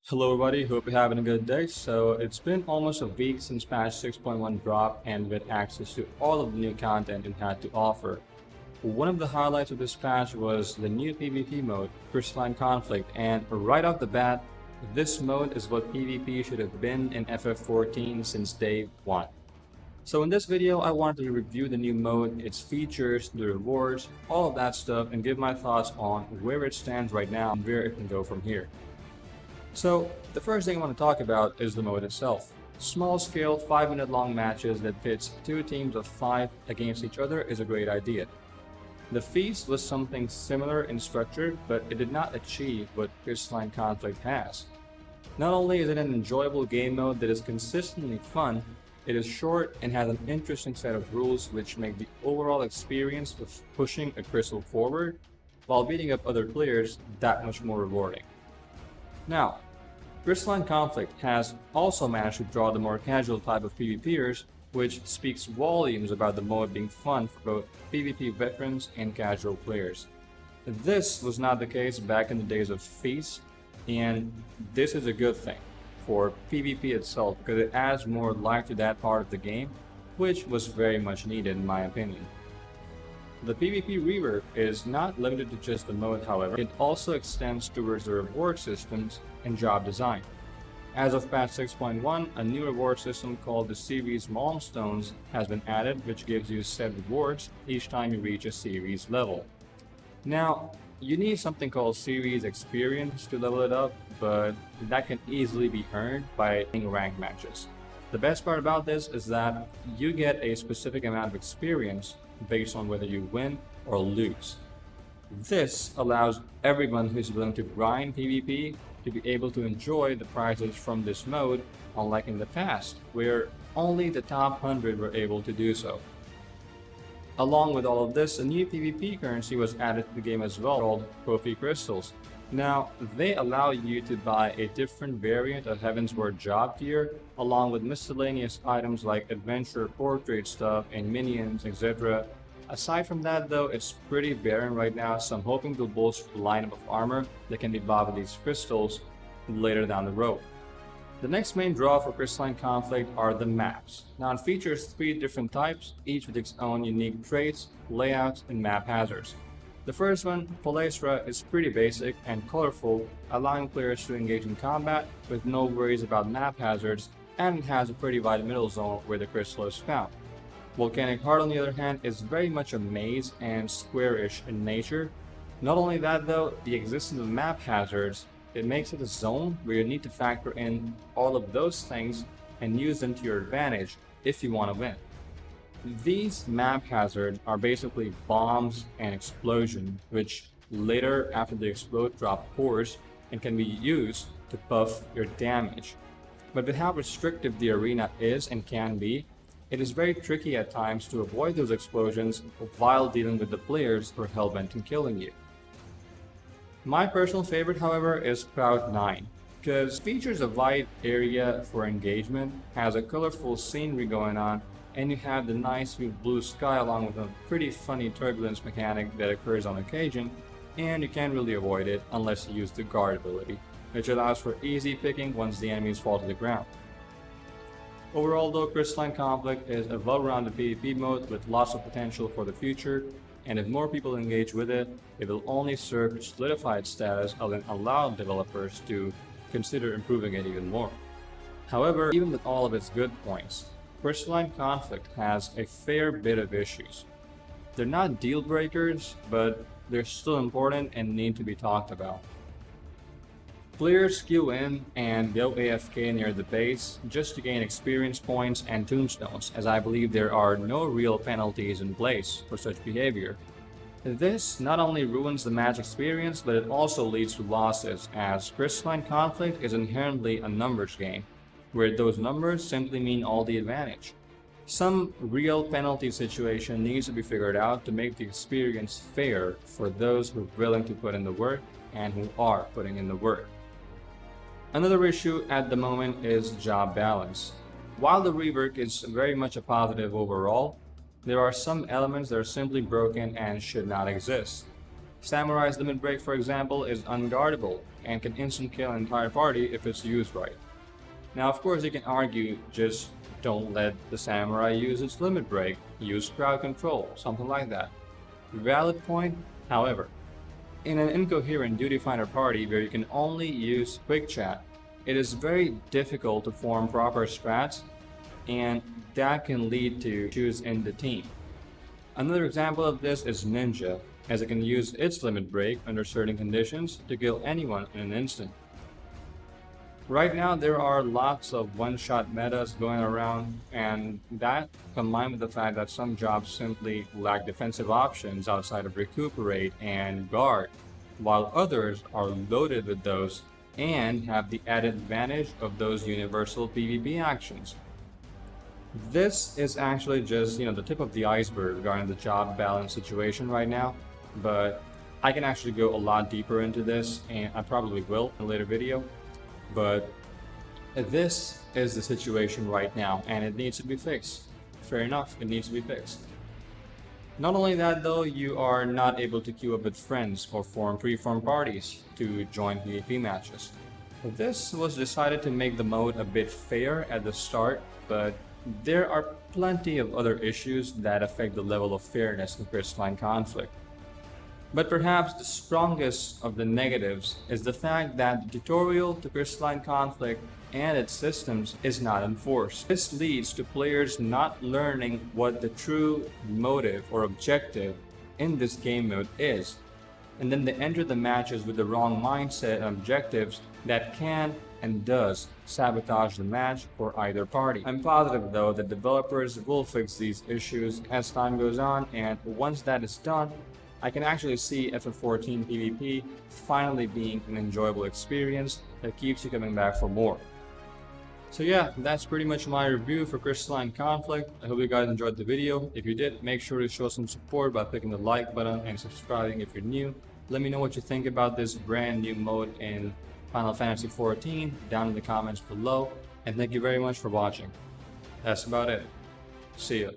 Hello everybody, hope you're having a good day. So it's been almost a week since patch 6.1 dropped and with access to all of the new content it had to offer. One of the highlights of this patch was the new PvP mode, Crystalline Conflict, and right off the bat, this mode is what PvP should have been in FF14 since day one. So in this video, I wanted to review the new mode, its features, the rewards, all of that stuff, and give my thoughts on where it stands right now and where it can go from here. So, the first thing I want to talk about is the mode itself. Small scale 5-minute long matches that pits two teams of 5 against each other is a great idea. The feast was something similar in structure, but it did not achieve what Crystalline Conflict has. Not only is it an enjoyable game mode that is consistently fun, it is short and has an interesting set of rules which make the overall experience of pushing a crystal forward while beating up other players that much more rewarding. Now, Crystalline Conflict has also managed to draw the more casual type of PvPers, which speaks volumes about the mode being fun for both PvP veterans and casual players. This was not the case back in the days of Feast, and this is a good thing for PvP itself because it adds more life to that part of the game, which was very much needed in my opinion. The PvP rework is not limited to just the mode, however, it also extends towards the reward systems and job design. As of patch 6.1, a new reward system called the series Milestones has been added, which gives you set rewards each time you reach a series level. Now, you need something called series experience to level it up, but that can easily be earned by playing ranked matches. The best part about this is that you get a specific amount of experience based on whether you win or lose. This allows everyone who is willing to grind PvP to be able to enjoy the prizes from this mode, unlike in the past, where only the top 100 were able to do so. Along with all of this, a new PvP currency was added to the game as well, called Trophy Crystals. Now, they allow you to buy a different variant of Heavensward job gear, along with miscellaneous items like adventure, portrait stuff, and minions, etc. Aside from that though, it's pretty barren right now, so I'm hoping to bolster the lineup of armor that can be bought with these crystals later down the road. The next main draw for Crystalline Conflict are the maps. Now it features 3 different types, each with its own unique traits, layouts, and map hazards. The first one, Palestra, is pretty basic and colorful, allowing players to engage in combat with no worries about map hazards, and it has a pretty wide middle zone where the crystal is found. Volcanic Heart, on the other hand, is very much a maze and square-ish in nature. Not only that though, the existence of map hazards, it makes it a zone where you need to factor in all of those things and use them to your advantage if you want to win. These map hazards are basically bombs and explosion, which later after they explode drop cores and can be used to buff your damage. But with how restrictive the arena is and can be, it is very tricky at times to avoid those explosions while dealing with the players who are hellbent on killing you. My personal favorite, however, is Crowd 9, because it features a wide area for engagement, has a colorful scenery going on, and you have the nice blue sky along with a pretty funny turbulence mechanic that occurs on occasion, and you can't really avoid it unless you use the guard ability, which allows for easy picking once the enemies fall to the ground. Overall though, Crystalline Conflict is a well-rounded PvP mode with lots of potential for the future, and if more people engage with it, it will only serve to solidify its status and allow developers to consider improving it even more. However, even with all of its good points, Crystalline Conflict has a fair bit of issues. They're not deal breakers, but they're still important and need to be talked about. Players queue in and go AFK near the base just to gain experience points and tombstones, as I believe there are no real penalties in place for such behavior. This not only ruins the match experience, but it also leads to losses, as Crystalline Conflict is inherently a numbers game, where those numbers simply mean all the advantage. Some real penalty situation needs to be figured out to make the experience fair for those who are willing to put in the work and who are putting in the work. Another issue at the moment is job balance. While the rework is very much a positive overall, there are some elements that are simply broken and should not exist. Samurai's limit break, for example, is unguardable and can instant kill an entire party if it's used right. Now, of course, you can argue just don't let the samurai use its limit break, use crowd control, something like that. Valid point, however. In an incoherent duty finder party where you can only use quick chat, it is very difficult to form proper strats, and that can lead to issues in the team. Another example of this is Ninja, as it can use its limit break under certain conditions to kill anyone in an instant. Right now, there are lots of one-shot metas going around, and that, combined with the fact that some jobs simply lack defensive options outside of recuperate and guard, while others are loaded with those and have the added advantage of those universal PvP actions. This is actually just, the tip of the iceberg regarding the job balance situation right now, but I can actually go a lot deeper into this, and I probably will in a later video. But this is the situation right now, and it needs to be fixed. Fair enough, it needs to be fixed. Not only that though, you are not able to queue up with friends or form pre-formed parties to join PvP matches. This was decided to make the mode a bit fair at the start, but there are plenty of other issues that affect the level of fairness in Crystalline Conflict. But perhaps the strongest of the negatives is the fact that the tutorial to Crystalline Conflict and its systems is not enforced. This leads to players not learning what the true motive or objective in this game mode is, and then they enter the matches with the wrong mindset and objectives that can and does sabotage the match for either party. I'm positive though that developers will fix these issues as time goes on, and once that is done, I can actually see FF14 PvP finally being an enjoyable experience that keeps you coming back for more. So yeah, that's pretty much my review for Crystalline Conflict. I hope you guys enjoyed the video. If you did, make sure to show some support by clicking the like button and subscribing if you're new. Let me know what you think about this brand new mode in Final Fantasy XIV down in the comments below. And thank you very much for watching. That's about it. See ya.